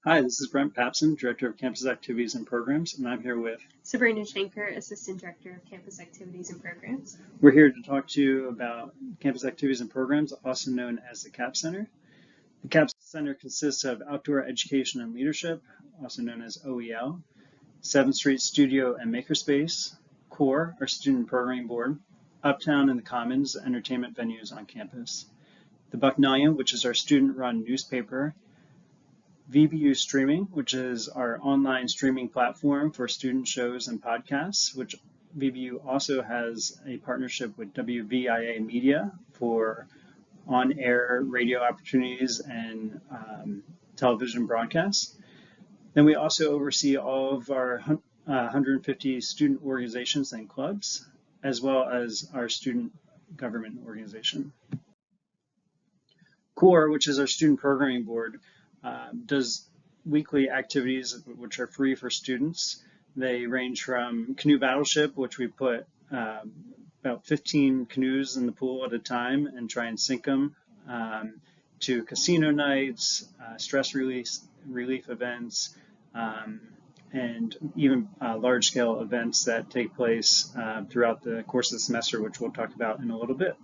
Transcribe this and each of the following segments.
Hi, this is Brent Papson, Director of Campus Activities and Programs, and I'm here with Sabrina Shanker, Assistant Director of Campus Activities and Programs. We're here to talk to you about Campus Activities and Programs, also known as the CAP Center. The CAP Center consists of Outdoor Education and Leadership, also known as OEL, 7th Street Studio and Makerspace, CORE, our Student Programming Board, Uptown and the Commons, entertainment venues on campus, the Bucknell, which is our student-run newspaper, VBU Streaming, which is our online streaming platform for student shows and podcasts, which VBU also has a partnership with WVIA Media for on-air radio opportunities and television broadcasts. Then we also oversee all of our 150 student organizations and clubs, as well as our student government organization. CORE, which is our student programming board, does weekly activities which are free for students. They range from canoe battleship, which we put about 15 canoes in the pool at a time and try and sink them, to casino nights, stress relief events, and even large-scale events that take place throughout the course of the semester, which we'll talk about in a little bit.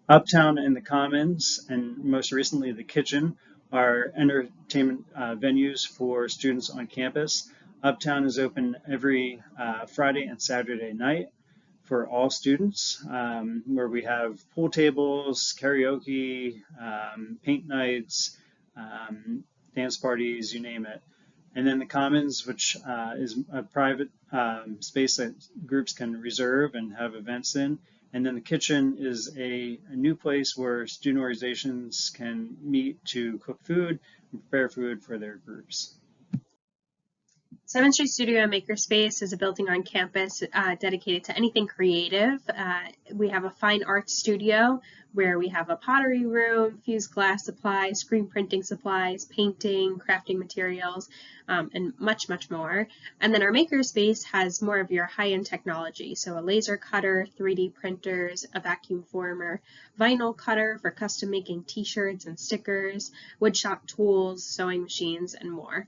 Uptown and the Commons, and most recently the Kitchen, are entertainment venues for students on campus. Uptown is open every Friday and Saturday night for all students, where we have pool tables, karaoke, paint nights, dance parties, you name it. And then the Commons, which is a private space that groups can reserve and have events in. And then the Kitchen is a new place where student organizations can meet to cook food and prepare food for their groups. 7th Street Studio Makerspace is a building on campus dedicated to anything creative. We have a fine arts studio where we have a pottery room, fused glass supplies, screen printing supplies, painting, crafting materials, and much, much more. And then our makerspace has more of your high-end technology, so a laser cutter, 3D printers, a vacuum former, vinyl cutter for custom making t-shirts and stickers, woodshop tools, sewing machines, and more.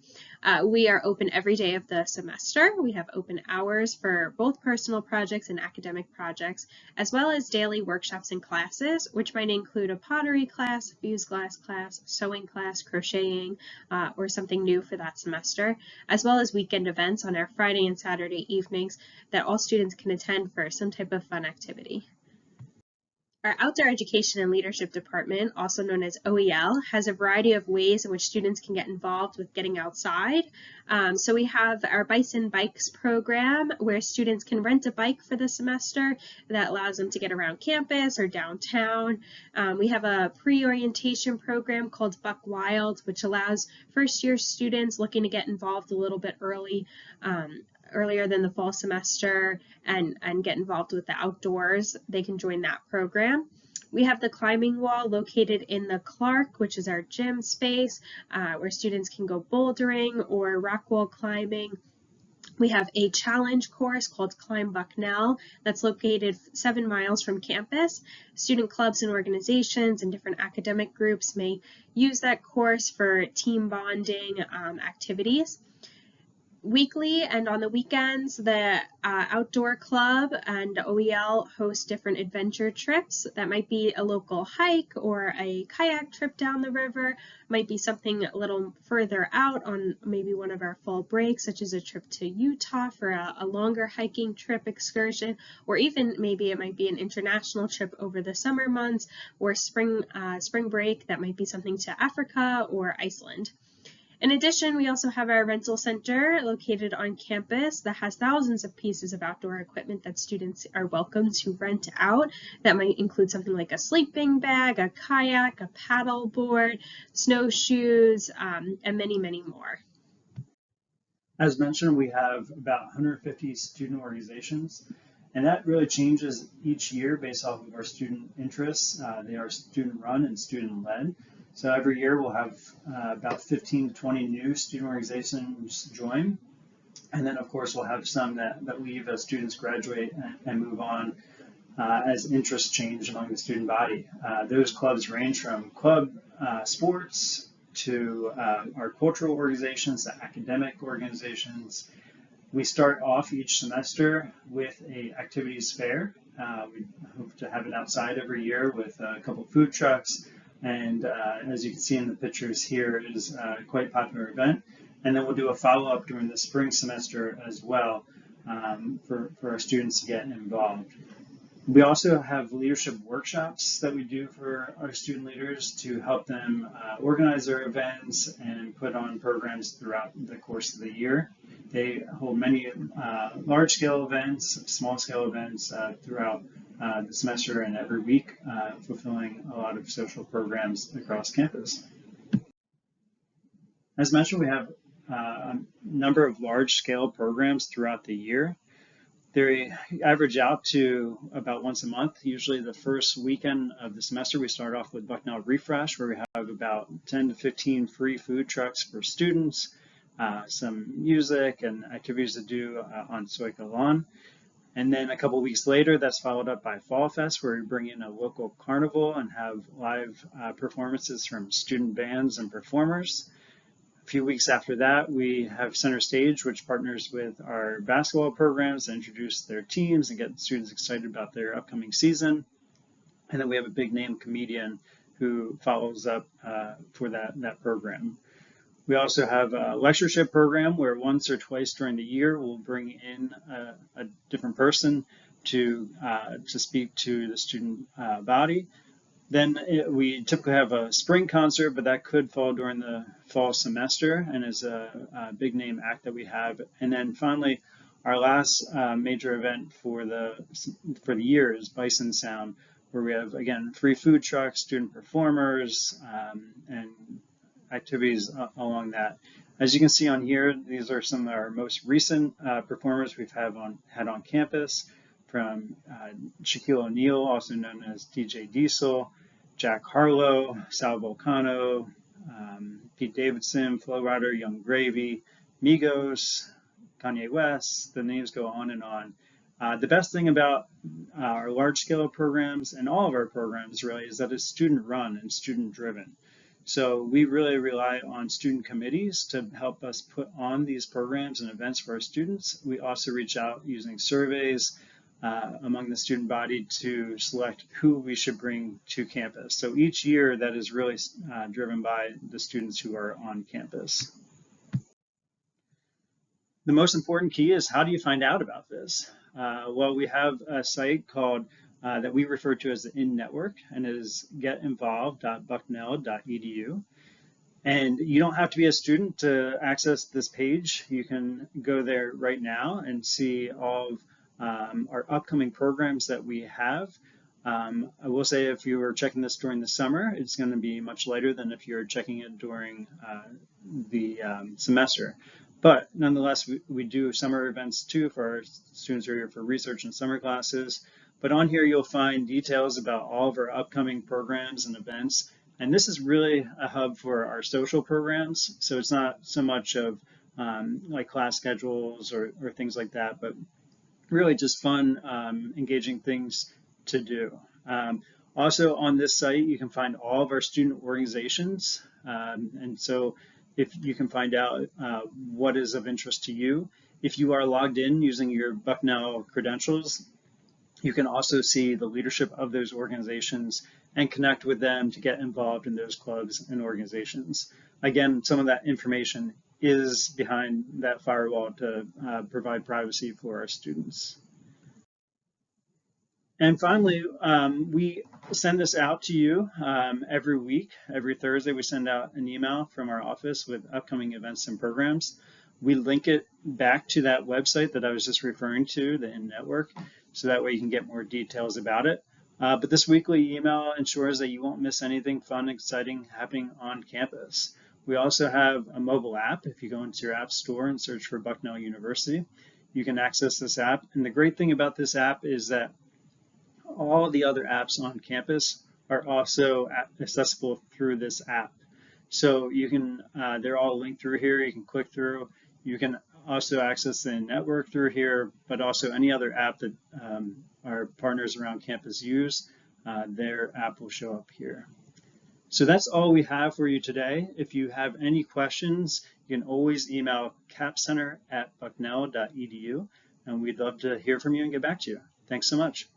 We are open every day of the semester. We have open hours for both personal projects and academic projects, as well as daily workshops and classes, which might include a pottery class, fused glass class, sewing class, crocheting, or something new for that semester, as well as weekend events on our Friday and Saturday evenings that all students can attend for some type of fun activity. Our Outdoor Education and Leadership Department, also known as OEL, has a variety of ways in which students can get involved with getting outside. So we have our Bison Bikes program, where students can rent a bike for the semester that allows them to get around campus or downtown. We have a pre-orientation program called Buck Wild, which allows first-year students looking to get involved a little bit earlier than the fall semester and get involved with the outdoors. They can join that program. We have the climbing wall located in the Clark, which is our gym space, where students can go bouldering or rock wall climbing. We have a challenge course called Climb Bucknell that's located 7 miles from campus. Student clubs and organizations and different academic groups may use that course for team bonding activities. Weekly and on the weekends, the Outdoor Club and OEL host different adventure trips. That might be a local hike or a kayak trip down the river, might be something a little further out on maybe one of our fall breaks, such as a trip to Utah for a longer hiking trip excursion, or even maybe it might be an international trip over the summer months or spring break. That might be something to Africa or Iceland. In addition, we also have our rental center located on campus that has thousands of pieces of outdoor equipment that students are welcome to rent out. That might include something like a sleeping bag, a kayak, a paddle board, snowshoes, and many, many more. As mentioned, we have about 150 student organizations, and that really changes each year based off of our student interests. They are student-run and student-led. So every year we'll have about 15 to 20 new student organizations join. And then of course we'll have some that leave as students graduate and move on as interests change among the student body. Those clubs range from club sports to our cultural organizations, the academic organizations. We start off each semester with a activities fair. We hope to have it outside every year with a couple of food trucks. And as you can see in the pictures here, it is a quite popular event. And then we'll do a follow-up during the spring semester as well for our students to get involved. We also have leadership workshops that we do for our student leaders to help them organize their events and put on programs throughout the course of the year. They hold many large-scale events, small-scale events throughout the semester and every week, fulfilling a lot of social programs across campus. As mentioned, we have a number of large-scale programs throughout the year. They average out to about once a month. Usually the first weekend of the semester, we start off with Bucknell Refresh, where we have about 10 to 15 free food trucks for students, some music and activities to do on Soika Lawn. And then a couple weeks later, that's followed up by Fall Fest, where we bring in a local carnival and have live performances from student bands and performers. A few weeks after that, we have Center Stage, which partners with our basketball programs to introduce their teams and get students excited about their upcoming season. And then we have a big name comedian who follows up for that program. We also have a lectureship program where once or twice during the year, we'll bring in a different person to speak to the student body. Then we typically have a spring concert, but that could fall during the fall semester and is a big name act that we have. And then finally, our last major event for the year is Bison Sound, where we have, again, free food trucks, student performers, and activities along that. As you can see on here, these are some of our most recent performers we've had on campus, from Shaquille O'Neal, also known as DJ Diesel, Jack Harlow, Sal Volcano, Pete Davidson, Flo Rida, Young Gravy, Migos, Kanye West, the names go on and on. The best thing about our large-scale programs and all of our programs really is that it's student-run and student-driven. So we really rely on student committees to help us put on these programs and events for our students. We also reach out using surveys among the student body to select who we should bring to campus. So each year that is really driven by the students who are on campus. The most important key is, how do you find out about this? Well, we have a site called that we refer to as the in-network, and it is getinvolved.bucknell.edu. And you don't have to be a student to access this page. You can go there right now and see all of our upcoming programs that we have. I will say, if you were checking this during the summer, it's going to be much lighter than if you're checking it during the semester. But nonetheless, we do summer events too for our students who are here for research and summer classes. But on here, you'll find details about all of our upcoming programs and events. And this is really a hub for our social programs. So it's not so much of like class schedules or things like that, but really just fun, engaging things to do. Also on this site, you can find all of our student organizations. And so if you can find out what is of interest to you. If you are logged in using your Bucknell credentials, you can also see the leadership of those organizations and connect with them to get involved in those clubs and organizations. Again, some of that information is behind that firewall to provide privacy for our students. And finally, we send this out to you every week. Every Thursday, we send out an email from our office with upcoming events and programs. We link it back to that website that I was just referring to, the in-network, so that way you can get more details about it. But this weekly email ensures that you won't miss anything fun, exciting happening on campus. We also have a mobile app. If you go into your app store and search for Bucknell University, you can access this app. And the great thing about this app is that all the other apps on campus are also accessible through this app. So you can, they're all linked through here. You can click through. You can also access the network through here, but also any other app that our partners around campus use, their app will show up here. So that's all we have for you today. If you have any questions, you can always email capcenter@bucknell.edu, and we'd love to hear from you and get back to you. Thanks so much.